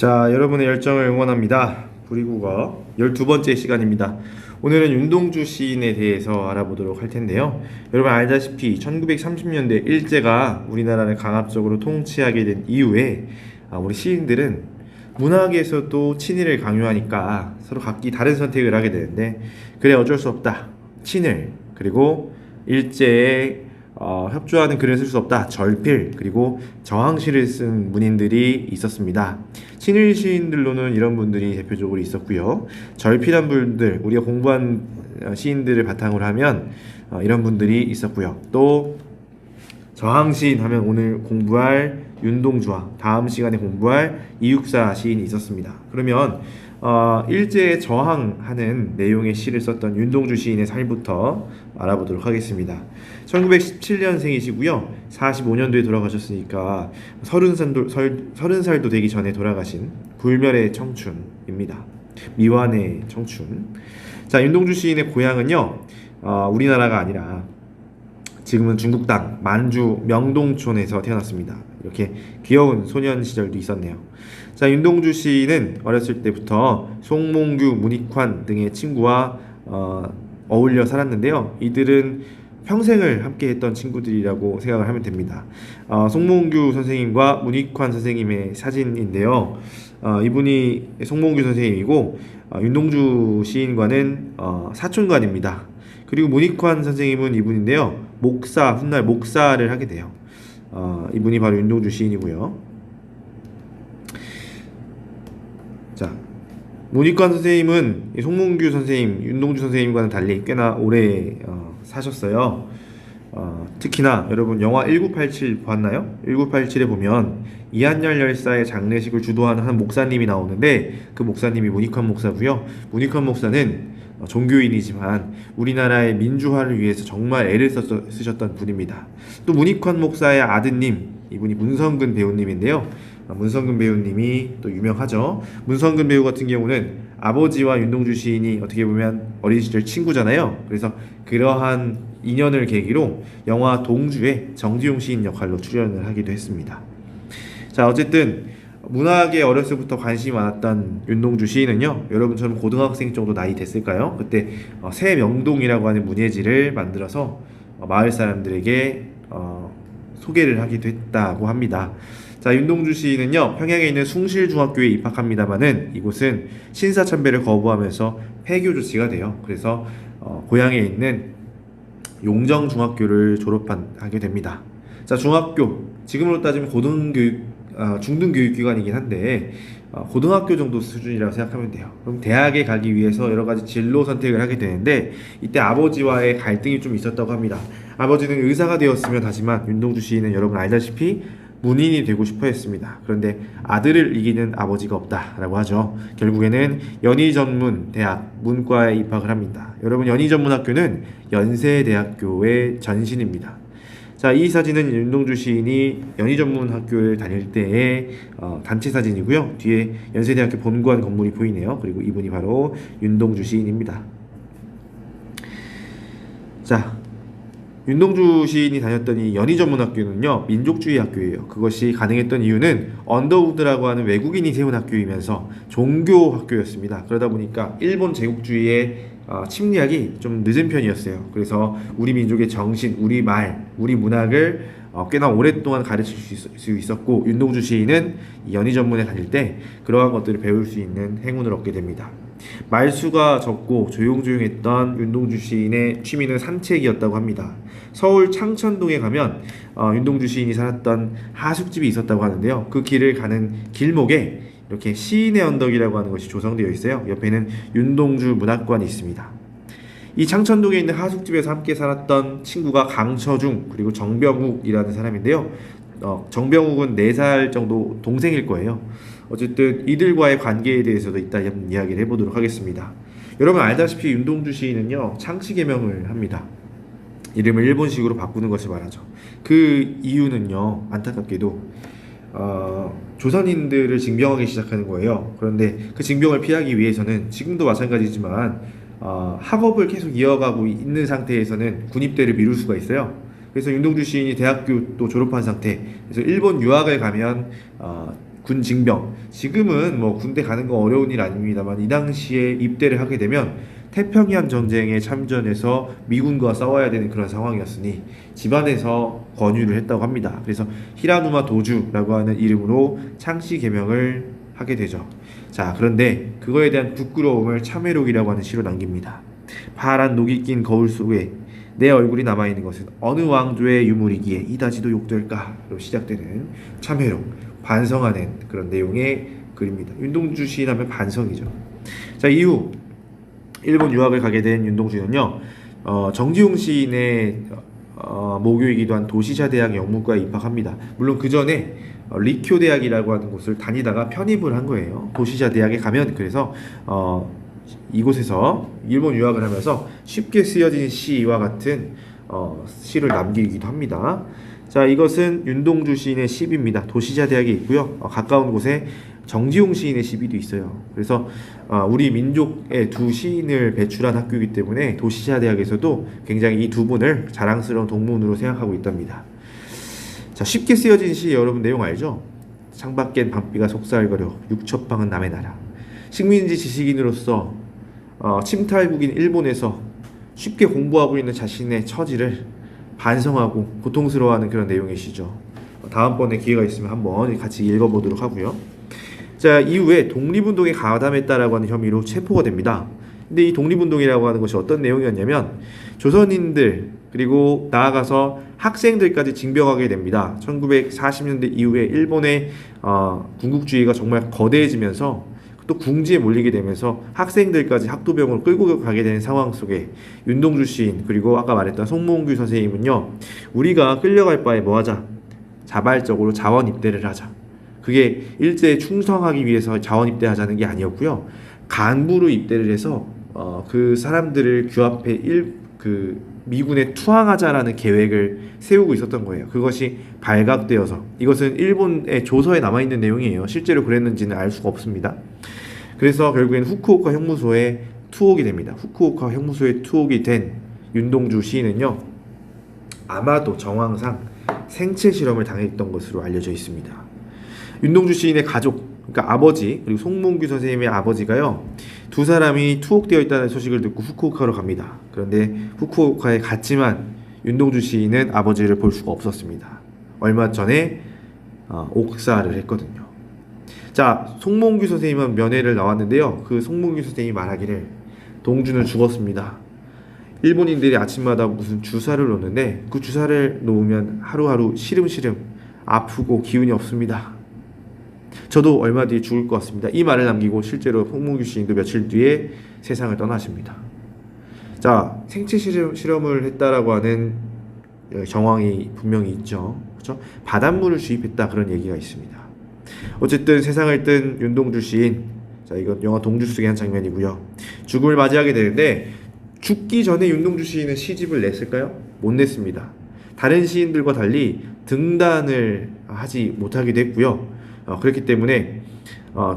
자, 여러분의 열정을 응원합니다. 부리국어 12번째 시간입니다. 오늘은 윤동주 시인에 대해서 알아보도록 할 텐데요. 여러분 알다시피 1930년대 일제가 우리나라를 강압적으로 통치하게 된 이후에 우리 시인들은 문학에서도 친일을 강요하니까 서로 각기 다른 선택을 하게 되는데, 그래 어쩔 수 없다. 친일 그리고 일제에 협조하는 글을 쓸 수 없다. 절필 그리고 저항시를 쓴 문인들이 있었습니다. 친일 시인들로는 이런 분들이 대표적으로 있었고요. 절필한 분들, 우리가 공부한 시인들을 바탕으로 하면 이런 분들이 있었고요. 또 저항시인 하면 오늘 공부할 윤동주와 다음 시간에 공부할 이육사 시인이 있었습니다. 그러면 일제에 저항하는 내용의 시를 썼던 윤동주 시인의 삶부터 알아보도록 하겠습니다. 1917년생이시고요. 45년도에 돌아가셨으니까 30살도 되기 전에 돌아가신 불멸의 청춘입니다. 미완의 청춘. 자, 윤동주 시인의 고향은요, 우리나라가 아니라 지금은 중국 땅 만주 명동촌에서 태어났습니다. 이렇게 귀여운 소년 시절도 있었네요. 자, 윤동주 시인은 어렸을 때부터 송몽규, 문익환 등의 친구와 어울려 살았는데요. 이들은 평생을 함께했던 친구들이라고 생각을 하면 됩니다. 송몽규 선생님과 문익환 선생님의 사진인데요. 이분이 송몽규 선생님이고 윤동주 시인과는 사촌관입니다. 그리고 문익환 선생님은 이분인데요. 훗날 목사를 하게 돼요. 이분이 바로 윤동주 시인이고요. 자, 문익환 선생님은 송몽규 선생님, 윤동주 선생님과는 달리 꽤나 오래 사셨어요. 특히나 여러분 영화 1987 봤나요? 1987에 보면 이한열 열사의 장례식을 주도하는 한 목사님이 나오는데, 그 목사님이 문익환 목사고요. 문익환 목사는 종교인이지만 우리나라의 민주화를 위해서 정말 애를 쓰셨던 분입니다. 또 문익환 목사의 아드님, 이분이 문성근 배우님인데요. 문성근 배우님이 또 유명하죠. 문성근 배우 같은 경우는 아버지와 윤동주 시인이 어떻게 보면 어린 시절 친구잖아요. 그래서 그러한 인연을 계기로 영화 동주에 정지용 시인 역할로 출연을 하기도 했습니다. 자, 어쨌든 문학에 어렸을 때부터 관심이 많았던 윤동주 시인은요, 여러분처럼 고등학생 정도 나이 됐을까요? 그때 새 명동이라고 하는 문예지를 만들어서 마을 사람들에게 소개를 하기도 했다고 합니다. 자, 윤동주 시인은요, 평양에 있는 숭실중학교에 입학합니다만은 이곳은 신사참배를 거부하면서 폐교 조치가 돼요. 그래서 고향에 있는 용정중학교를 졸업하게 됩니다. 자, 중학교, 지금으로 따지면 중등교육기관이긴 한데 고등학교 정도 수준이라고 생각하면 돼요. 그럼 대학에 가기 위해서 여러 가지 진로 선택을 하게 되는데, 이때 아버지와의 갈등이 좀 있었다고 합니다. 아버지는 의사가 되었으면 하지만 윤동주 시인은 여러분 알다시피 문인이 되고 싶어 했습니다. 그런데 아들을 이기는 아버지가 없다라고 하죠. 결국에는 연희전문대학 문과에 입학을 합니다. 여러분, 연희전문학교는 연세대학교의 전신입니다. 자, 이 사진은 윤동주 시인이 연희전문학교를 다닐 때의 단체 사진이고요. 뒤에 연세대학교 본관 건물이 보이네요. 그리고 이분이 바로 윤동주 시인입니다. 자, 윤동주 시인이 다녔던 이 연희전문학교는요, 민족주의 학교예요. 그것이 가능했던 이유는 언더우드라고 하는 외국인이 세운 학교이면서 종교 학교였습니다. 그러다 보니까 일본 제국주의의 침략이 좀 늦은 편이었어요. 그래서 우리 민족의 정신, 우리 말, 우리 문학을 꽤나 오랫동안 가르칠 수 있었고, 윤동주 시인은 연희전문에 다닐 때 그러한 것들을 배울 수 있는 행운을 얻게 됩니다. 말수가 적고 조용조용했던 윤동주 시인의 취미는 산책이었다고 합니다. 서울 창천동에 가면 윤동주 시인이 살았던 하숙집이 있었다고 하는데요. 그 길을 가는 길목에 이렇게 시인의 언덕이라고 하는 것이 조성되어 있어요. 옆에는 윤동주 문학관이 있습니다. 이 창천동에 있는 하숙집에서 함께 살았던 친구가 강처중 그리고 정병욱이라는 사람인데요. 정병욱은 4살 정도 동생일 거예요. 어쨌든 이들과의 관계에 대해서도 이따 이야기를 해보도록 하겠습니다. 여러분 알다시피 윤동주 시인은요, 창씨개명을 합니다. 이름을 일본식으로 바꾸는 것을 말하죠. 그 이유는요, 안타깝게도 조선인들을 징병하기 시작하는 거예요. 그런데 그 징병을 피하기 위해서는 지금도 마찬가지지만 학업을 계속 이어가고 있는 상태에서는 군입대를 미룰 수가 있어요. 그래서 윤동주 시인이 대학교 또 졸업한 상태, 그래서 일본 유학을 가면 군 징병. 지금은 뭐 군대 가는 거 어려운 일 아닙니다만 이 당시에 입대를 하게 되면 태평양 전쟁에 참전해서 미군과 싸워야 되는 그런 상황이었으니 집안에서 권유를 했다고 합니다. 그래서 히라누마 도주라고 하는 이름으로 창씨 개명을 하게 되죠. 자, 그런데 그거에 대한 부끄러움을 참회록이라고 하는 시로 남깁니다. 파란 녹이 낀 거울 속에 내 얼굴이 남아있는 것은 어느 왕조의 유물이기에 이다지도 욕될까로 시작되는 참회록, 반성하는 그런 내용의 글입니다. 윤동주 시인 하면 반성이죠. 자, 이후 일본 유학을 가게 된 윤동주는요, 정지용 시인의 모교이기도 한 도시샤 대학 영문과에 입학합니다. 물론 그 전에 리쿄 대학이라고 하는 곳을 다니다가 편입을 한 거예요. 도시샤 대학에 가면 그래서 이곳에서 일본 유학을 하면서 쉽게 쓰여진 시와 같은 시를 남기기도 합니다. 자, 이것은 윤동주 시인의 시입니다. 도시샤 대학에 있고요. 가까운 곳에 정지용 시인의 시비도 있어요. 그래서 우리 민족의 두 시인을 배출한 학교이기 때문에 도시샤 대학에서도 굉장히 이 두 분을 자랑스러운 동문으로 생각하고 있답니다. 자, 쉽게 쓰여진 시 여러분 내용 알죠? 창밖엔 밤비가 속살거려 육첩방은 남의 나라. 식민지 지식인으로서 침탈국인 일본에서 쉽게 공부하고 있는 자신의 처지를 반성하고 고통스러워하는 그런 내용의 시죠. 다음번에 기회가 있으면 한번 같이 읽어보도록 하고요. 자, 이후에 독립운동에 가담했다라고 하는 혐의로 체포가 됩니다. 근데 이 독립운동이라고 하는 것이 어떤 내용이었냐면 조선인들 그리고 나아가서 학생들까지 징병하게 됩니다. 1940년대 이후에 일본의 군국주의가 정말 거대해지면서 또 궁지에 몰리게 되면서 학생들까지 학도병으로 끌고 가게 되는 상황 속에 윤동주 시인 그리고 아까 말했던 송몽규 선생님은요, 우리가 끌려갈 바에 뭐하자? 자발적으로 자원 입대를 하자. 그게 일제에 충성하기 위해서 자원 입대하자는 게 아니었고요. 간부로 입대를 해서 그 사람들을 규합해 미군에 투항하자라는 계획을 세우고 있었던 거예요. 그것이 발각되어서 이것은 일본의 조서에 남아있는 내용이에요. 실제로 그랬는지는 알 수가 없습니다. 그래서 결국엔 후쿠오카 형무소에 투옥이 됩니다. 후쿠오카 형무소에 투옥이 된 윤동주 시인은요, 아마도 정황상 생체 실험을 당했던 것으로 알려져 있습니다. 윤동주 시인의 가족, 그러니까 아버지 그리고 송몽규 선생님의 아버지가요, 두 사람이 투옥되어 있다는 소식을 듣고 후쿠오카로 갑니다. 그런데 후쿠오카에 갔지만 윤동주 시인은 아버지를 볼 수가 없었습니다. 얼마 전에 옥사를 했거든요. 자, 송몽규 선생님은 면회를 나왔는데요, 그 송몽규 선생님이 말하기를 동주는 죽었습니다. 일본인들이 아침마다 무슨 주사를 놓는데 그 주사를 놓으면 하루하루 시름시름 아프고 기운이 없습니다. 저도 얼마 뒤에 죽을 것 같습니다. 이 말을 남기고 실제로 송몽규 시인도 며칠 뒤에 세상을 떠나십니다. 자, 생체 실험을 했다라고 하는 정황이 분명히 있죠. 그렇죠? 바닷물을 주입했다 그런 얘기가 있습니다. 어쨌든 세상을 뜬 윤동주 시인, 자, 이건 영화 동주 속의 한 장면이고요. 죽음을 맞이하게 되는데 죽기 전에 윤동주 시인은 시집을 냈을까요? 못 냈습니다. 다른 시인들과 달리 등단을 하지 못하기도 했고요. 그렇기 때문에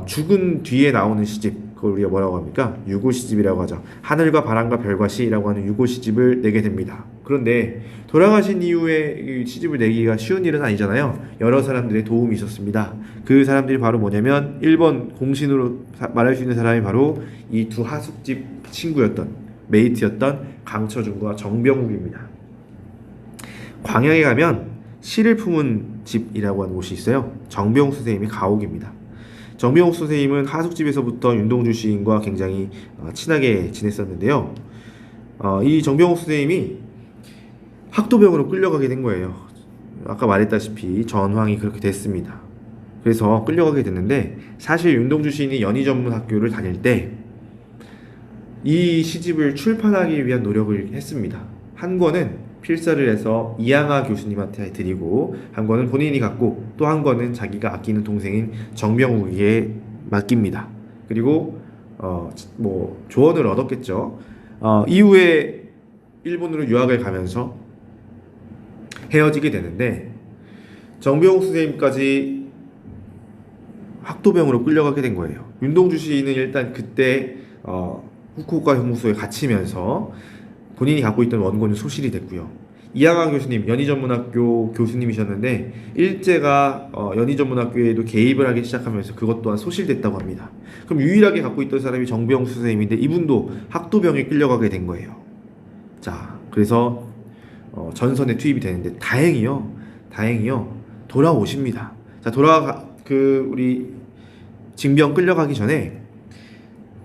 죽은 뒤에 나오는 시집, 그걸 우리가 뭐라고 합니까? 유고시집이라고 하죠. 하늘과 바람과 별과 시라고 하는 유고시집을 내게 됩니다. 그런데 돌아가신 이후에 시집을 내기가 쉬운 일은 아니잖아요. 여러 사람들의 도움이 있었습니다. 그 사람들이 바로 뭐냐면 일본 공신으로 말할 수 있는 사람이 바로 이 두 하숙집 친구였던, 메이트였던 강처준과 정병욱입니다. 광양에 가면 시를 품은 집이라고 하는 곳이 있어요. 정병욱 선생님이 가옥입니다. 정병욱 선생님은 하숙집에서부터 윤동주 시인과 굉장히 친하게 지냈었는데요. 이 정병욱 선생님이 학도병으로 끌려가게 된 거예요. 아까 말했다시피 전황이 그렇게 됐습니다. 그래서 끌려가게 됐는데 사실 윤동주 시인이 연희전문학교를 다닐 때 이 시집을 출판하기 위한 노력을 했습니다. 한 권은 필사를 해서 이양하 교수님한테 드리고, 한 권은 본인이 갖고, 또 한 권은 자기가 아끼는 동생인 정병욱에게 맡깁니다. 그리고 조언을 얻었겠죠. 이후에 일본으로 유학을 가면서 헤어지게 되는데 정병욱 선생님까지 학도병으로 끌려가게 된 거예요. 윤동주 시인은 일단 그때 후쿠오카 형무소에 갇히면서 본인이 갖고 있던 원고는 소실이 됐고요. 이항아 교수님 연희전문학교 교수님이셨는데 일제가 연희전문학교에도 개입을 하기 시작하면서 그것 또한 소실됐다고 합니다. 그럼 유일하게 갖고 있던 사람이 정병수 선생님인데 이분도 학도병에 끌려가게 된 거예요. 자, 그래서 전선에 투입이 되는데 다행히요 돌아오십니다. 자, 우리 징병 끌려가기 전에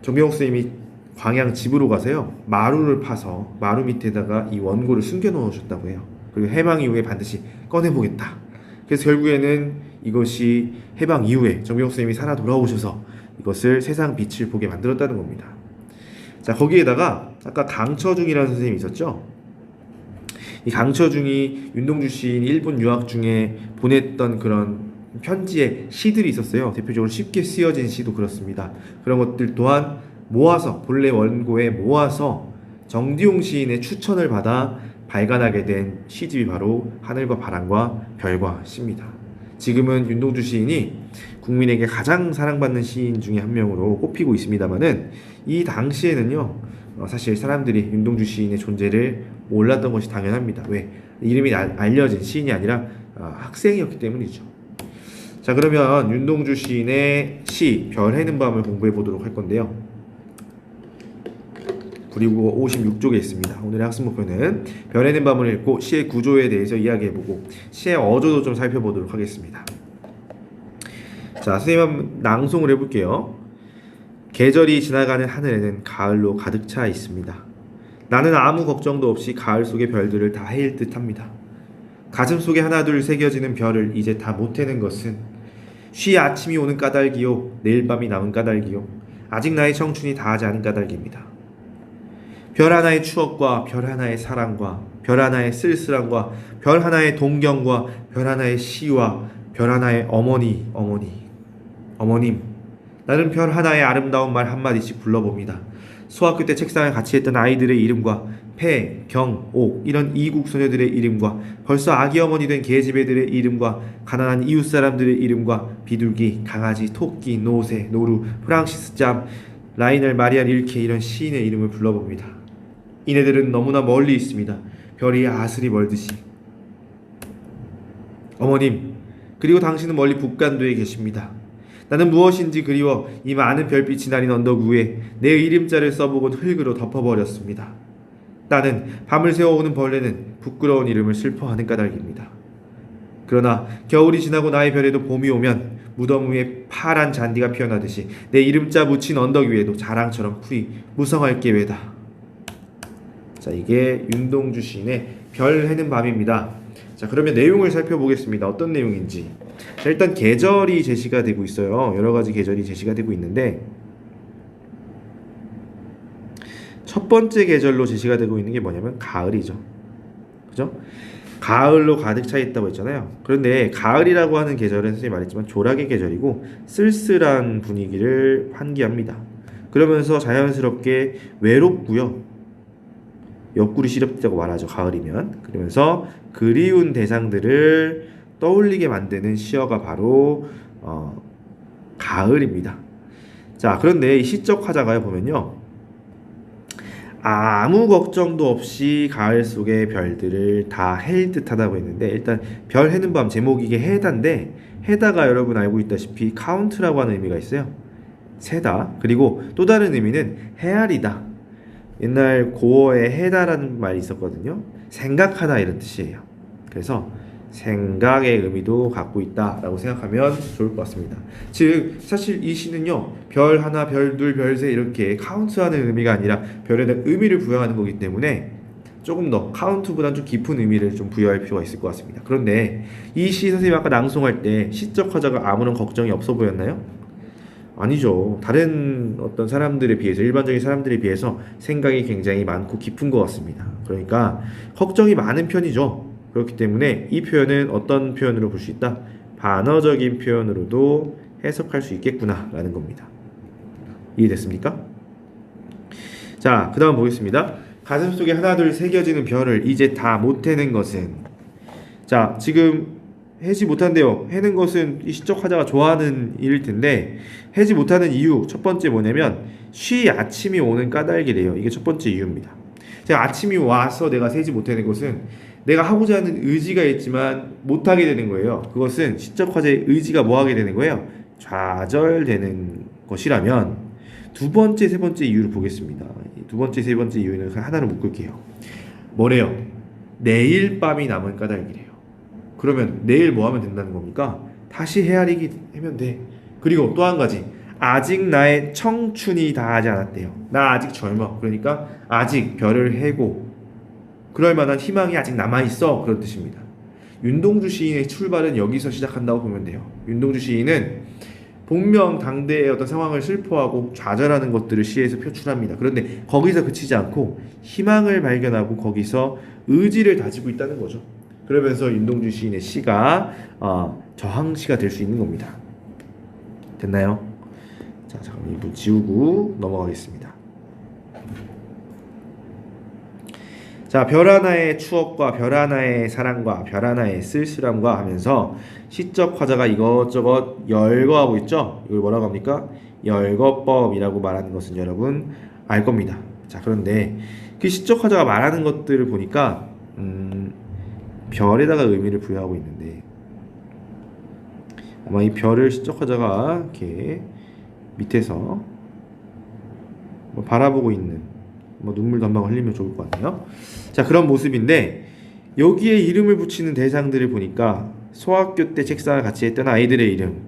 정병욱 선생님이 광양 집으로 가서요 마루를 파서 마루 밑에다가 이 원고를 숨겨 놓으셨다고 해요. 그리고 해방 이후에 반드시 꺼내보겠다. 그래서 결국에는 이것이 해방 이후에 정병욱 선생님이 살아 돌아오셔서 이것을 세상 빛을 보게 만들었다는 겁니다. 자, 거기에다가 아까 강처중이라는 선생님이 있었죠. 이 강처중이 윤동주 시인 일본 유학 중에 보냈던 그런 편지에 시들이 있었어요. 대표적으로 쉽게 쓰여진 시도 그렇습니다. 그런 것들 또한 모아서 본래 원고에 모아서 정디용 시인의 추천을 받아 발간하게 된 시집이 바로 하늘과 바람과 별과 시입니다. 지금은 윤동주 시인이 국민에게 가장 사랑받는 시인 중에 한 명으로 꼽히고 있습니다만은 이 당시에는요 사실 사람들이 윤동주 시인의 존재를 몰랐던 것이 당연합니다. 왜? 이름이 알려진 시인이 아니라 학생이었기 때문이죠. 자, 그러면 윤동주 시인의 시 별 해는 밤을 공부해 보도록 할 건데요. 구리국어 56쪽에 있습니다. 오늘의 학습 목표는 별 해는 밤을 읽고 시의 구조에 대해서 이야기해보고 시의 어조도 좀 살펴보도록 하겠습니다. 자, 선생님 한번 낭송을 해볼게요. 계절이 지나가는 하늘에는 가을로 가득 차 있습니다. 나는 아무 걱정도 없이 가을 속의 별들을 다 헤일 듯합니다. 가슴 속에 하나둘 새겨지는 별을 이제 다 못 해는 것은 쉬 아침이 오는 까닭이요 내일 밤이 남은 까닭이요 아직 나의 청춘이 다하지 않은 까닭입니다. 별 하나의 추억과 별 하나의 사랑과 별 하나의 쓸쓸함과 별 하나의 동경과 별 하나의 시와 별 하나의 어머님, 나는 별 하나의 아름다운 말 한마디씩 불러봅니다. 소학교 때 책상에 같이 했던 아이들의 이름과 폐, 경, 옥 이런 이국 소녀들의 이름과 벌써 아기 어머니 된 계집애들의 이름과 가난한 이웃 사람들의 이름과 비둘기, 강아지, 토끼, 노새, 노루, 프랑시스 짬, 라이넬 마리아 릴케 이런 시인의 이름을 불러봅니다. 이네들은 너무나 멀리 있습니다. 별이 아스리 멀듯이. 어머님, 그리고 당신은 멀리 북간도에 계십니다. 나는 무엇인지 그리워 이 많은 별빛이 나린 언덕 위에 내 이름자를 써보곤 흙으로 덮어버렸습니다. 나는 밤을 새워오는 벌레는 부끄러운 이름을 슬퍼하는 까닭입니다. 그러나 겨울이 지나고 나의 별에도 봄이 오면 무덤 위에 파란 잔디가 피어나듯이 내 이름자 묻힌 언덕 위에도 자랑처럼 풀이 무성할 게외다. 자, 이게 윤동주 시인의 별 해는 밤입니다. 자, 그러면 내용을 살펴보겠습니다. 어떤 내용인지. 자, 일단 계절이 제시가 되고 있어요. 여러 가지 계절이 제시가 되고 있는데 첫 번째 계절로 제시가 되고 있는 게 뭐냐면 가을이죠. 그죠? 가을로 가득 차 있다고 했잖아요. 그런데 가을이라고 하는 계절은 선생님이 말했지만 조락의 계절이고 쓸쓸한 분위기를 환기합니다. 그러면서 자연스럽게 외롭고요. 옆구리 시렵다고 말하죠. 가을이면. 그러면서 그리운 대상들을 떠올리게 만드는 시어가 바로 가을입니다. 자, 그런데 이 시적 화자가 보면요. 아무 걱정도 없이 가을 속의 별들을 다 헬 듯하다고 했는데 일단 별 해는 밤 제목이 이게 해다인데 해다가 여러분 알고 있다시피 카운트라고 하는 의미가 있어요. 세다. 그리고 또 다른 의미는 헤아리다. 옛날 고어에 해다라는 말이 있었거든요. 생각하다 이런 뜻이에요. 그래서 생각의 의미도 갖고 있다라고 생각하면 좋을 것 같습니다. 즉 사실 이 시는요 별 하나, 별 둘, 별 셋 이렇게 카운트하는 의미가 아니라 별에 대한 의미를 부여하는 거기 때문에 조금 더 카운트보다는 좀 깊은 의미를 좀 부여할 필요가 있을 것 같습니다. 그런데 이 시 선생님이 아까 낭송할 때 시적 화자가 아무런 걱정이 없어 보였나요? 아니죠. 다른 어떤 사람들에 비해서 일반적인 사람들에 비해서 생각이 굉장히 많고 깊은 것 같습니다. 그러니까 걱정이 많은 편이죠. 그렇기 때문에 이 표현은 어떤 표현으로 볼 수 있다? 반어적인 표현으로도 해석할 수 있겠구나 라는 겁니다. 이해됐습니까? 자, 그 다음 보겠습니다. 가슴속에 하나둘 새겨지는 별을 이제 다 못 해는 것은, 자, 지금 해지 못한대요. 해는 것은 이 시적 화자가 좋아하는 일일 텐데 해지 못하는 이유 첫 번째 뭐냐면 쉬 아침이 오는 까닭이래요. 이게 첫 번째 이유입니다. 제가 아침이 와서 내가 세지 못하는 것은 내가 하고자 하는 의지가 있지만 못하게 되는 거예요. 그것은 시적 화자의 의지가 뭐하게 되는 거예요? 좌절되는 것이라면 두 번째, 세 번째 이유를 보겠습니다. 두 번째, 세 번째 이유는 하나로 묶을게요. 뭐래요? 내일 밤이 남은 까닭이래요. 그러면 내일 뭐 하면 된다는 겁니까? 다시 헤아리기 하면 돼. 그리고 또 한 가지, 아직 나의 청춘이 다하지 않았대요. 나 아직 젊어. 그러니까 아직 별을 해고 그럴 만한 희망이 아직 남아있어. 그런 뜻입니다. 윤동주 시인의 출발은 여기서 시작한다고 보면 돼요. 윤동주 시인은 분명 당대의 어떤 상황을 슬퍼하고 좌절하는 것들을 시에서 표출합니다. 그런데 거기서 그치지 않고 희망을 발견하고 거기서 의지를 다지고 있다는 거죠. 그러면서 윤동주 시인의 시가 저항시가 될 수 있는 겁니다. 됐나요? 자, 잠깐 이분 지우고 넘어가겠습니다. 자, 별 하나의 추억과 별 하나의 사랑과 별 하나의 쓸쓸함과 하면서 시적 화자가 이것저것 열거하고 있죠. 이걸 뭐라고 합니까? 열거법이라고 말하는 것은 여러분 알 겁니다. 자, 그런데 그 시적 화자가 말하는 것들을 보니까 별에다가 의미를 부여하고 있는데 아마 이 별을 시적 화자가 이렇게 밑에서 뭐 바라보고 있는 눈물도 한 방 흘리면 좋을 것 같네요. 자, 그런 모습인데 여기에 이름을 붙이는 대상들을 보니까 소학교 때 책상을 같이 했던 아이들의 이름,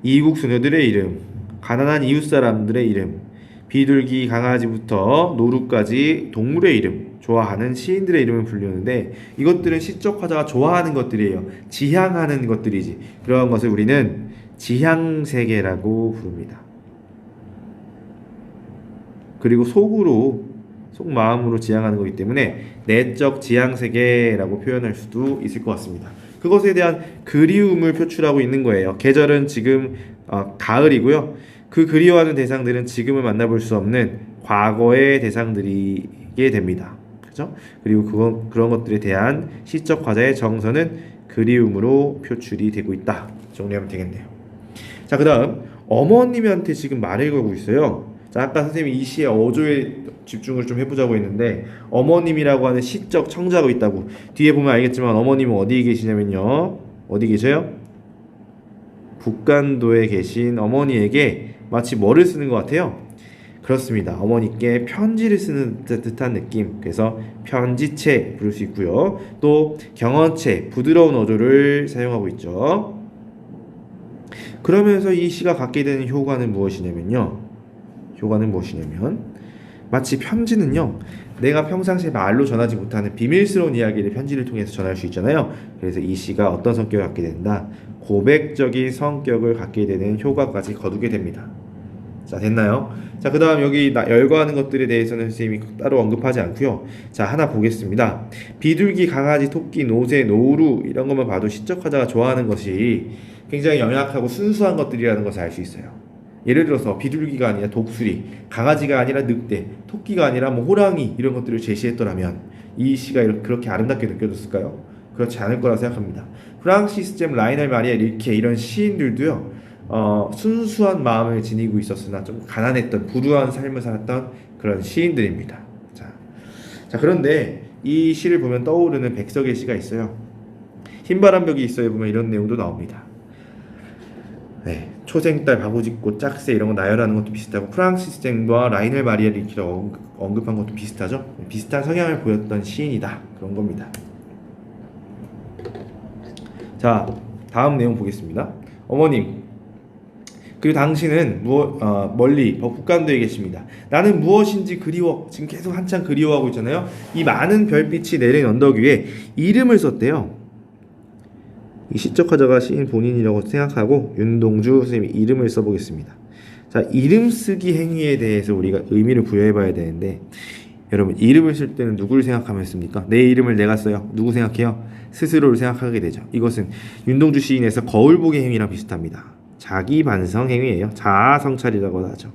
이국 소녀들의 이름, 가난한 이웃 사람들의 이름, 비둘기 강아지부터 노루까지 동물의 이름, 좋아하는 시인들의 이름을 불리는데 이것들은 시적 화자가 좋아하는 것들이에요. 지향하는 것들이지. 그런 것을 우리는 지향세계라고 부릅니다. 그리고 속마음으로 지향하는 거기 때문에 내적 지향세계라고 표현할 수도 있을 것 같습니다. 그것에 대한 그리움을 표출하고 있는 거예요. 계절은 지금 가을이고요. 그 그리워하는 대상들은 지금을 만나볼 수 없는 과거의 대상들이게 됩니다. 그렇죠? 그리고 그런 것들에 대한 시적 화자의 정서는 그리움으로 표출이 되고 있다. 정리하면 되겠네요. 자, 그 다음 어머님한테 지금 말을 걸고 있어요. 자, 아까 선생님이 이 시의 어조에 집중을 좀 해보자고 했는데 어머님이라고 하는 시적 청자가 있다고. 뒤에 보면 알겠지만 어머님은 어디에 계시냐면요. 어디 계셔요? 북간도에 계신 어머니에게 마치 뭐를 쓰는 것 같아요? 그렇습니다. 어머니께 편지를 쓰는 듯한 느낌. 그래서 편지체 부를 수 있고요. 또 경어체, 부드러운 어조를 사용하고 있죠. 그러면서 이 시가 갖게 되는 효과는 무엇이냐면 마치 편지는요, 내가 평상시에 말로 전하지 못하는 비밀스러운 이야기를 편지를 통해서 전할 수 있잖아요. 그래서 이 시가 어떤 성격을 갖게 된다? 고백적인 성격을 갖게 되는 효과까지 거두게 됩니다. 자, 됐나요? 자, 그 다음 여기 열거하는 것들에 대해서는 선생님이 따로 언급하지 않고요. 자, 하나 보겠습니다. 비둘기, 강아지, 토끼, 노새, 노루 이런 것만 봐도 시적 화자가 좋아하는 것이 굉장히 영약하고 순수한 것들이라는 것을 알 수 있어요. 예를 들어서 비둘기가 아니라 독수리, 강아지가 아니라 늑대, 토끼가 아니라 호랑이 이런 것들을 제시했더라면 이 시가 그렇게 아름답게 느껴졌을까요? 그렇지 않을 거라 생각합니다. 프랑시스 잼, 라이넬 마리아 릴케 이런 시인들도요, 순수한 마음을 지니고 있었으나 좀 가난했던 불우한 삶을 살았던 그런 시인들입니다. 자, 그런데 이 시를 보면 떠오르는 백석의 시가 있어요. 흰바람벽이 있어에 보면 이런 내용도 나옵니다. 네, 초생딸, 바보짓꽃, 짝새 이런 거 나열하는 것도 비슷하고 프랑시스 잼과 라이넬 마리아 릴케라고 언급한 것도 비슷하죠. 비슷한 성향을 보였던 시인이다. 그런 겁니다. 자, 다음 내용 보겠습니다. 어머님, 그리고 당신은 멀리 북간도에 계십니다. 나는 무엇인지 그리워. 지금 계속 한참 그리워하고 있잖아요. 이 많은 별빛이 내린 언덕 위에 이름을 썼대요. 이 시적 화자가 시인 본인이라고 생각하고 윤동주 선생님이 이름을 써보겠습니다. 자, 이름 쓰기 행위에 대해서 우리가 의미를 부여해봐야 되는데, 여러분 이름을 쓸 때는 누구를 생각하면 씁니까? 내 이름을 내가 써요. 누구 생각해요? 스스로를 생각하게 되죠. 이것은 윤동주 시인에서 거울 보기 행위랑 비슷합니다. 자기 반성 행위예요. 자아 성찰이라고 하죠.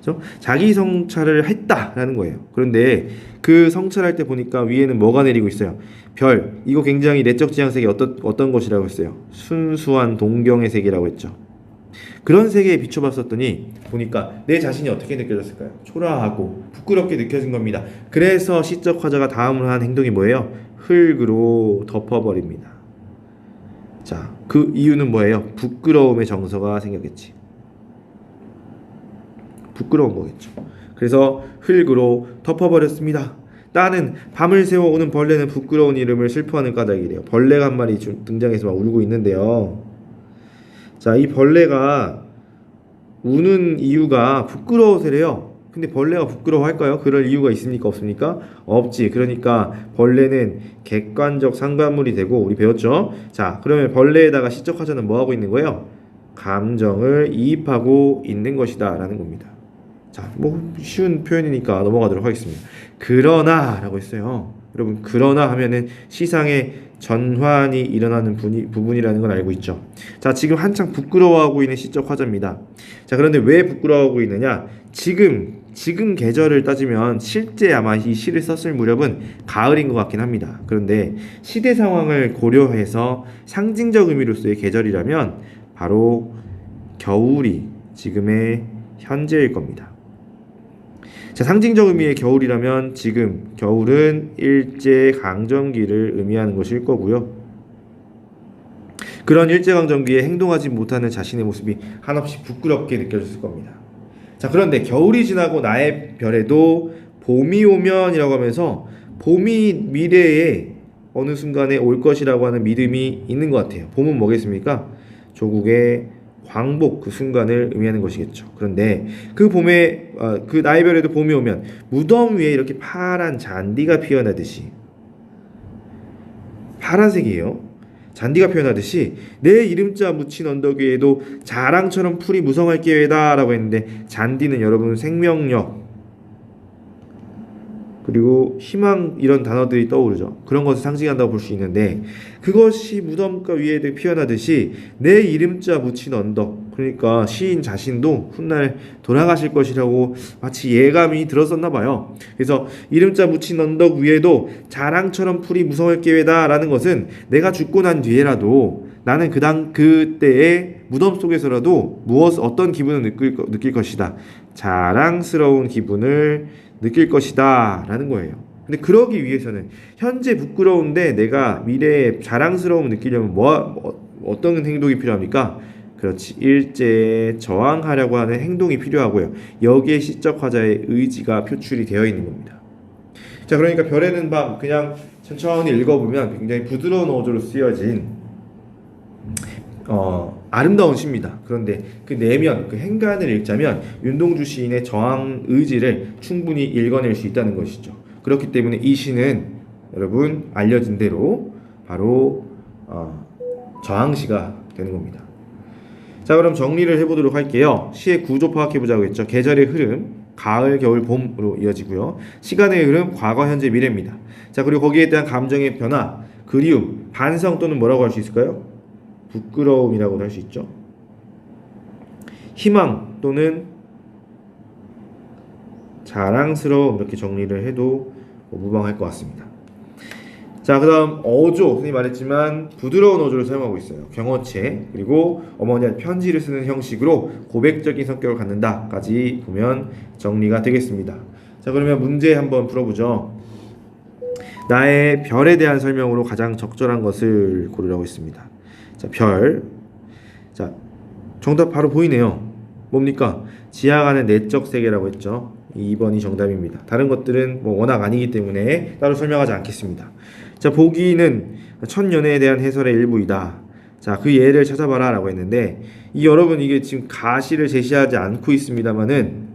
그렇죠? 자기 성찰을 했다라는 거예요. 그런데 그 성찰할 때 보니까 위에는 뭐가 내리고 있어요? 별. 이거 굉장히 내적 지향 세계 어떤 것이라고 했어요? 순수한 동경의 세계라고 했죠. 그런 세계에 비춰봤었더니 보니까 내 자신이 어떻게 느껴졌을까요? 초라하고 부끄럽게 느껴진 겁니다. 그래서 시적 화자가 다음으로 한 행동이 뭐예요? 흙으로 덮어버립니다. 자, 그 이유는 뭐예요? 부끄러움의 정서가 생겼겠지. 부끄러운 거겠죠. 그래서 흙으로 덮어버렸습니다. 따는 밤을 새워 오는 벌레는 부끄러운 이름을 슬퍼하는 까닭이래요. 벌레가 한 마리 등장해서 막 울고 있는데요. 자, 이 벌레가 우는 이유가 부끄러워서래요. 근데 벌레가 부끄러워할까요? 그럴 이유가 있습니까? 없습니까? 없지. 그러니까 벌레는 객관적 상반물이 되고, 우리 배웠죠? 자, 그러면 벌레에다가 시적 화자는 뭐 하고 있는 거예요? 감정을 이입하고 있는 것이다 라는 겁니다. 자, 뭐 쉬운 표현이니까 넘어가도록 하겠습니다. 그러나 라고 했어요. 여러분, 그러나 하면은 시상에 전환이 일어나는 부분이라는 건 알고 있죠. 자, 지금 한창 부끄러워하고 있는 시적 화자입니다. 자, 그런데 왜 부끄러워하고 있느냐? 지금 계절을 따지면 실제 아마 이 시를 썼을 무렵은 가을인 것 같긴 합니다. 그런데 시대 상황을 고려해서 상징적 의미로서의 계절이라면 바로 겨울이 지금의 현재일 겁니다. 자, 상징적 의미의 겨울이라면 지금 겨울은 일제강점기를 의미하는 것일 거고요. 그런 일제강점기에 행동하지 못하는 자신의 모습이 한없이 부끄럽게 느껴졌을 겁니다. 자, 그런데 겨울이 지나고 나의 별에도 봄이 오면이라고 하면서 봄이 미래에 어느 순간에 올 것이라고 하는 믿음이 있는 것 같아요. 봄은 뭐겠습니까? 조국의 광복, 그 순간을 의미하는 것이겠죠. 그런데 그 봄에 그 나의 별에도 봄이 오면 무덤 위에 이렇게 파란 잔디가 피어나듯이, 파란색이에요. 잔디가 피어나듯이 내 이름자 묻힌 언덕 위에도 자랑처럼 풀이 무성할 기회다 라고 했는데, 잔디는 여러분 생명력 그리고 희망 이런 단어들이 떠오르죠. 그런 것을 상징한다고 볼 수 있는데, 그것이 무덤가 위에 피어나듯이 내 이름자 묻힌 언덕, 그러니까 시인 자신도 훗날 돌아가실 것이라고 마치 예감이 들었었나 봐요. 그래서 이름자 묻힌 언덕 위에도 자랑처럼 풀이 무성할 기회다 라는 것은 내가 죽고 난 뒤에라도 나는 그때의 무덤 속에서라도 어떤 기분을 느낄 것이다. 자랑스러운 기분을 느낄 것이다 라는 거예요. 근데 그러기 위해서는 현재 부끄러운데 내가 미래에 자랑스러움을 느끼려면 어떤 행동이 필요합니까? 그렇지, 일제에 저항하려고 하는 행동이 필요하고요. 여기에 시적 화자의 의지가 표출이 되어 있는 겁니다. 자, 그러니까 별에는 밤, 그냥 천천히 읽어보면 굉장히 부드러운 어조로 쓰여진 아름다운 시입니다. 그런데 그 내면, 그 행간을 읽자면 윤동주 시인의 저항 의지를 충분히 읽어낼 수 있다는 것이죠. 그렇기 때문에 이 시는 여러분 알려진 대로 바로 저항시가 되는 겁니다. 자, 그럼 정리를 해보도록 할게요. 시의 구조 파악해보자고 했죠. 계절의 흐름, 가을, 겨울, 봄으로 이어지고요. 시간의 흐름, 과거, 현재, 미래입니다. 자, 그리고 거기에 대한 감정의 변화, 그리움, 반성 또는 뭐라고 할 수 있을까요? 부끄러움이라고도 할 수 있죠. 희망 또는 자랑스러움, 이렇게 정리를 해도 무방할 것 같습니다. 자, 그 다음 어조, 선생님이 말했지만 부드러운 어조를 사용하고 있어요. 경어체, 그리고 어머니한테 편지를 쓰는 형식으로 고백적인 성격을 갖는다까지 보면 정리가 되겠습니다. 자, 그러면 문제 한번 풀어보죠. 나의 별에 대한 설명으로 가장 적절한 것을 고르라고 했습니다. 자, 별. 자, 정답 바로 보이네요. 뭡니까? 지향하는 내적 세계라고 했죠. 2번이 정답입니다. 다른 것들은 워낙 아니기 때문에 따로 설명하지 않겠습니다. 자, 보기는 천년에 대한 해설의 일부이다. 자, 그 예를 찾아봐라 라고 했는데, 여러분 이게 지금 가시를 제시하지 않고 있습니다만은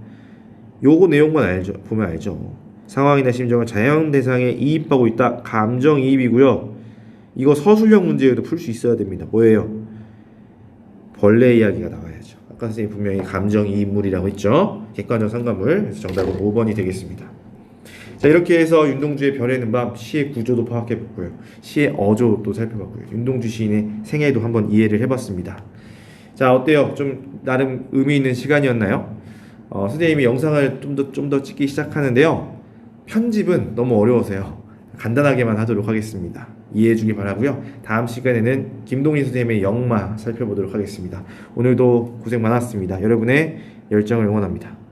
요거 내용만 보면 알죠. 상황이나 심정을 자연 대상에 이입하고 있다. 감정이입이고요. 이거 서술형 문제에도 풀 수 있어야 됩니다. 뭐예요? 벌레 이야기가 나와야죠. 아까 선생님이 분명히 감정이입물이라고 했죠. 객관적 상관물. 그래서 정답은 5번이 되겠습니다. 자, 이렇게 해서 윤동주의 별에는 밤 시의 구조도 파악해봤고요. 시의 어조도 살펴봤고요. 윤동주 시인의 생애도 한번 이해를 해봤습니다. 자, 어때요? 좀 나름 의미 있는 시간이었나요? 선생님이 영상을 좀 더 찍기 시작하는데요. 편집은 너무 어려워서요. 간단하게만 하도록 하겠습니다. 이해해 주기 바라고요. 다음 시간에는 김동희 선생님의 역마 살펴보도록 하겠습니다. 오늘도 고생 많았습니다. 여러분의 열정을 응원합니다.